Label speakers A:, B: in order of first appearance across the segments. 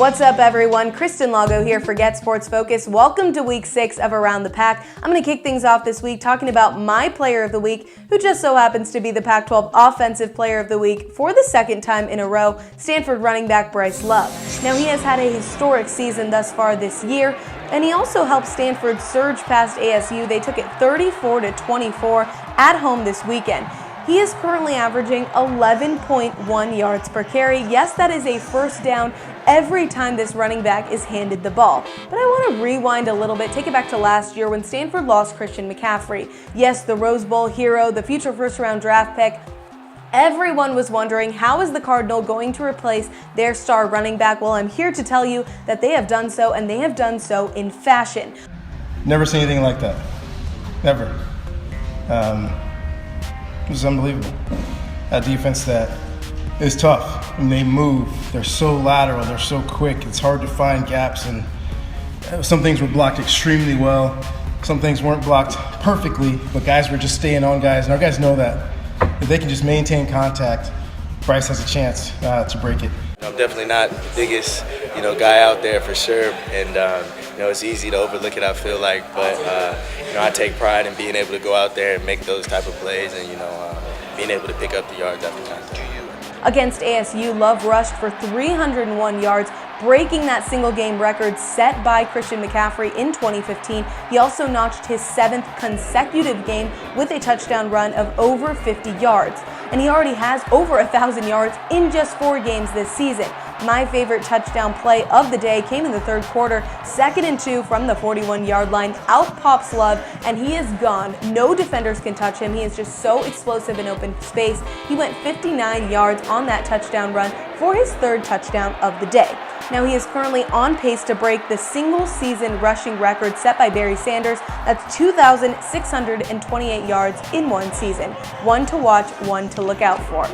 A: What's up, everyone? Kristen Lago here for Get Sports Focus. Welcome to Week 6 of Around the Pac. I'm going to kick things off this week talking about my player of the week, who just so happens to be the Pac-12 Offensive Player of the Week for the second time in a row, Standford running back Bryce Love. Now, he has had a historic season thus far this year, and he also helped Standford surge past ASU. They took it 34-24 at home this weekend. He is currently averaging 11.1 yards per carry. Yes, that is a first down every time this running back is handed the ball. But I want to rewind a little bit, take it back to last year when Standford lost Christian McCaffrey. Yes, the Rose Bowl hero, the future first-round draft pick. Everyone was wondering, how is the Cardinal going to replace their star running back? Well, I'm here to tell you that they have done so, and they have done so in fashion.
B: Never seen anything like that. Never. It was unbelievable. A defense that is tough, and they move. They're so lateral, they're so quick. It's hard to find gaps, and some things were blocked extremely well. Some things weren't blocked perfectly, but guys were just staying on guys, and our guys know that. If they can just maintain contact, Bryce has a chance to break it.
C: I'm definitely not the biggest, guy out there for sure, and it's easy to overlook it, I feel like, but I take pride in being able to go out there and make those type of plays, and being able to pick up the yards after time.
A: Against ASU, Love rushed for 301 yards, breaking that single-game record set by Christian McCaffrey in 2015. He also notched his 7th consecutive game with a touchdown run of over 50 yards. And he already has over 1,000 yards in just 4 games this season. My favorite touchdown play of the day came in the third quarter, 2nd and 2 from the 41-yard line. Out pops Love, and he is gone. No defenders can touch him. He is just so explosive in open space. He went 59 yards on that touchdown run for his 3rd touchdown of the day. Now, he is currently on pace to break the single-season rushing record set by Barry Sanders. That's 2,628 yards in one season. One to watch, one to look out for.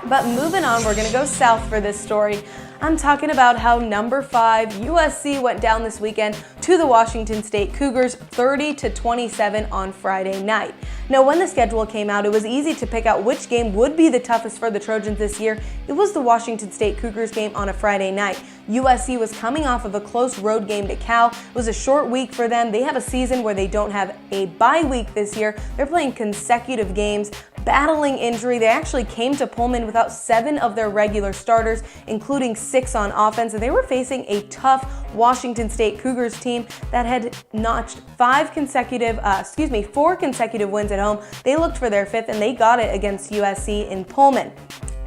A: But moving on, we're going to go south for this story. I'm talking about how number 5 USC went down this weekend to the Washington State Cougars 30-27 on Friday night. Now, when the schedule came out, it was easy to pick out which game would be the toughest for the Trojans this year. It was the Washington State Cougars game on a Friday night. USC was coming off of a close road game to Cal. It was a short week for them. They have a season where they don't have a bye week this year. They're playing consecutive games, battling injury. They actually came to Pullman without 7 of their regular starters, including 6 on offense, and they were facing a tough Washington State Cougars team that had notched 4 consecutive wins at home. They looked for their 5th, and they got it against USC in Pullman.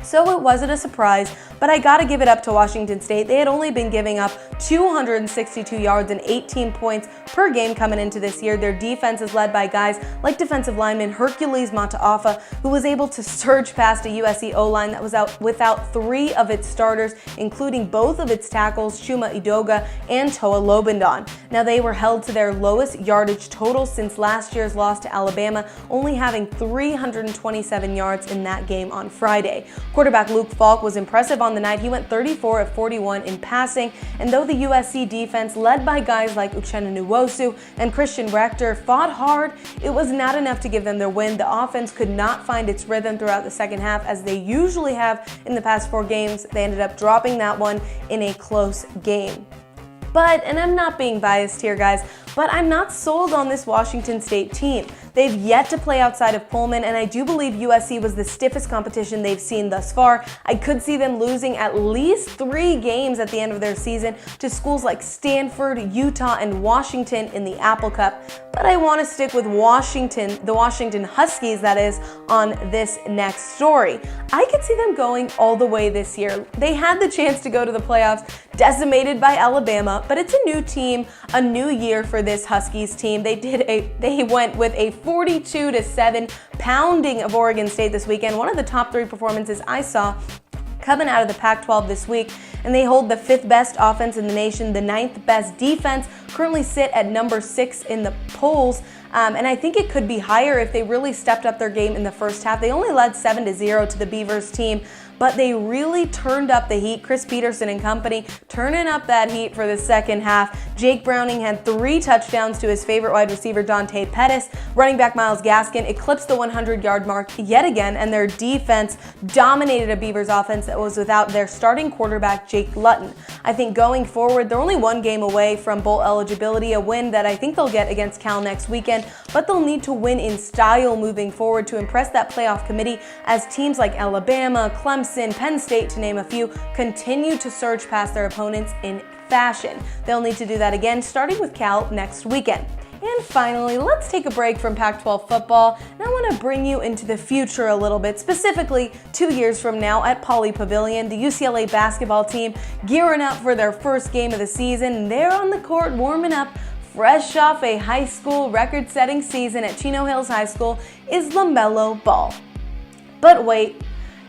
A: So it wasn't a surprise, but I gotta give it up to Washington State. They had only been giving up 262 yards and 18 points per game coming into this year. Their defense is led by guys like defensive lineman Hercules Mataafa, who was able to surge past a USC O-line that was out without 3 of its starters, including both of its tackles, Chuma Edoga and Toa Lobendon. Now, they were held to their lowest yardage total since last year's loss to Alabama, only having 327 yards in that game on Friday. Quarterback Luke Falk was impressive on the night. He went 34 of 41 in passing, and though the USC defense, led by guys like Uchenna Nwosu and Christian Rector, fought hard, it was not enough to give them their win. The offense could not find its rhythm throughout the second half, as they usually have in the past 4 games. They ended up dropping that one in a close game. But, and I'm not being biased here, guys, but I'm not sold on this Washington State team. They've yet to play outside of Pullman, and I do believe USC was the stiffest competition they've seen thus far. I could see them losing at least 3 games at the end of their season to schools like Stanford, Utah, and Washington in the Apple Cup. But I want to stick with Washington, the Washington Huskies, that is, on this next story. I could see them going all the way this year. They had the chance to go to the playoffs, decimated by Alabama, but it's a new team, a new year for this Huskies team. They went with a 42-7 pounding of Oregon State this weekend. One of the top 3 performances I saw coming out of the Pac-12 this week, and they hold the 5th best offense in the nation, the 9th best defense, currently sit at number 6 in the polls. And I think it could be higher if they really stepped up their game in the first half. They only led 7-0 to the Beavers team, but they really turned up the heat. Chris Peterson and company turning up that heat for the second half. Jake Browning had 3 touchdowns to his favorite wide receiver, Dante Pettis. Running back Myles Gaskin eclipsed the 100-yard mark yet again, and their defense dominated a Beavers offense that was without their starting quarterback, Jake Luton. I think going forward, they're only 1 game away from bowl eligibility, a win that I think they'll get against Cal next weekend, but they'll need to win in style moving forward to impress that playoff committee as teams like Alabama, Clemson, Penn State, to name a few, continue to surge past their opponents in fashion. They'll need to do that again, starting with Cal next weekend. And finally, let's take a break from Pac-12 football, and I want to bring you into the future a little bit, specifically 2 years from now at Pauley Pavilion. The UCLA basketball team gearing up for their first game of the season. They're on the court warming up, fresh off a high school record-setting season at Chino Hills High School, is LaMelo Ball. But wait,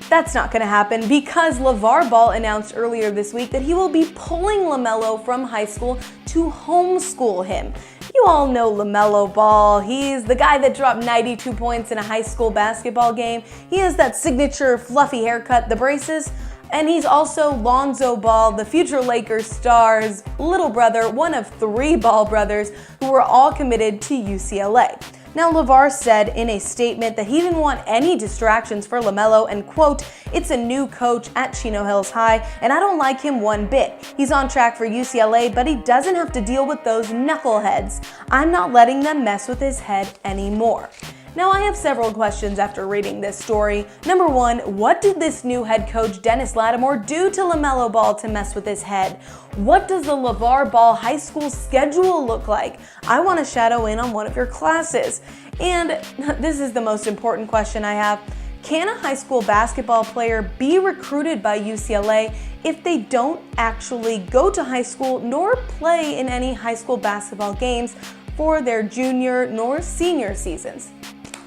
A: that's not going to happen because LaVar Ball announced earlier this week that he will be pulling LaMelo from high school to homeschool him. You all know LaMelo Ball. He's the guy that dropped 92 points in a high school basketball game. He has that signature fluffy haircut, the braces. And he's also Lonzo Ball, the future Lakers star's little brother, one of 3 Ball brothers who were all committed to UCLA. Now, LaVar said in a statement that he didn't want any distractions for LaMelo and, quote, "It's a new coach at Chino Hills High, and I don't like him one bit. He's on track for UCLA, but he doesn't have to deal with those knuckleheads. I'm not letting them mess with his head anymore." Now, I have several questions after reading this story. Number 1, what did this new head coach, Dennis Lattimore, do to LaMelo Ball to mess with his head? What does the LaVar Ball high school schedule look like? I want to shadow in on one of your classes. And this is the most important question I have. Can a high school basketball player be recruited by UCLA if they don't actually go to high school nor play in any high school basketball games for their junior nor senior seasons?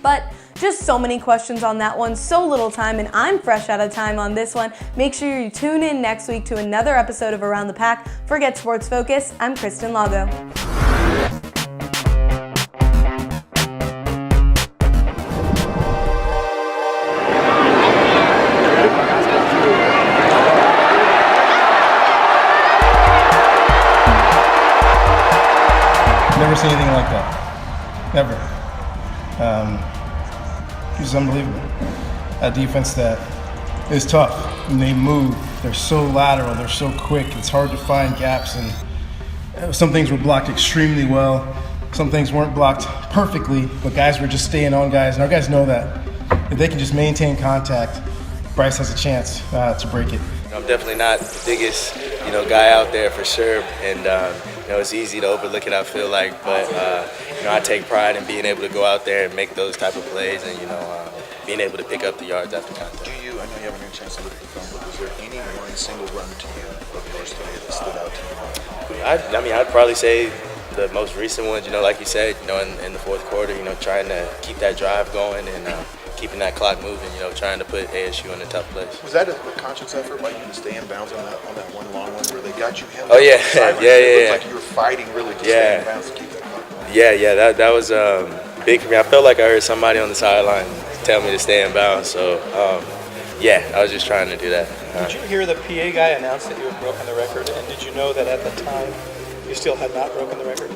A: But just so many questions on that one, so little time, and I'm fresh out of time on this one. Make sure you tune in next week to another episode of Around the Pac. For Get Sports Focus, I'm Kristen Lago.
B: Never seen anything like that. Never. It's unbelievable. A defense that is tough. And they move. They're so lateral. They're so quick. It's hard to find gaps. And some things were blocked extremely well. Some things weren't blocked perfectly, but guys were just staying on guys. And our guys know that. If they can just maintain contact, Bryce has a chance to break it.
C: I'm definitely not the biggest, guy out there for sure. And, it's easy to overlook it, I feel like. But, I take pride in being able to go out there and make those type of plays and, being able to pick up the yards after contact.
D: I know you haven't had a chance to look at the film, but was there any one single run to you of yours today that stood out to you?
C: I'd probably say the most recent ones, like you said, in the fourth quarter, trying to keep that drive going and keeping that clock moving, trying to put ASU in a tough place.
D: Was that a conscious effort by you to stay in bounds on that one long one where they got you held?
C: Oh, yeah.
D: It looked like you were fighting really to stay in bounds to keep that clock moving.
C: Yeah, that was big for me. I felt like I heard somebody on the sideline tell me to stay in bounds, so I was just trying to do that.
E: Did you hear the PA guy announce that you had broken the record, and did you know that at the time you still had not broken the record?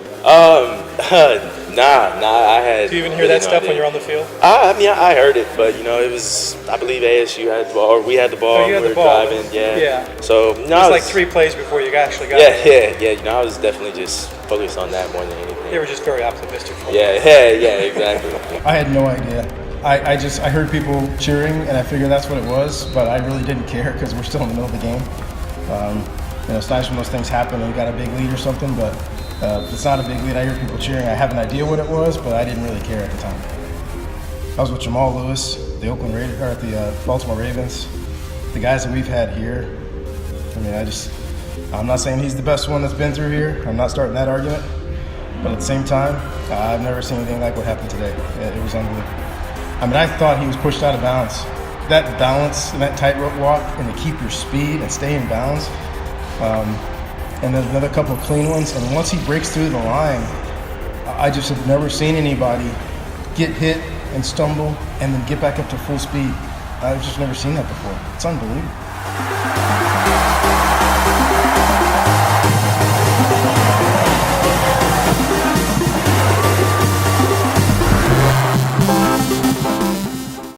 B: Nah, I had.
E: Do you even hear that stuff when you're on the field?
B: I heard it, but it was. I believe ASU had the ball, or we had the ball.
E: Oh, you had the ball.
B: Driving, yeah.
E: Yeah.
B: So
E: it was like 3 plays before you actually got
B: it. Yeah. I was definitely just focused on that more than anything.
E: They were just very optimistic.
B: Yeah, exactly. I had no idea. I heard people cheering, and I figured that's what it was, but I really didn't care because we're still in the middle of the game. It's nice when those things happen and you got a big lead or something, but if it's not a big lead, I hear people cheering. I have an idea what it was, but I didn't really care at the time. I was with Jamal Lewis, the Baltimore Ravens, the guys that we've had here. I'm not saying he's the best one that's been through here. I'm not starting that argument, but at the same time, I've never seen anything like what happened today. It was unbelievable. I thought he was pushed out of bounds. That balance and that tightrope walk, and to keep your speed and stay in bounds. And then another couple of clean ones. And once he breaks through the line, I just have never seen anybody get hit and stumble and then get back up to full speed. I've just never seen that before. It's unbelievable.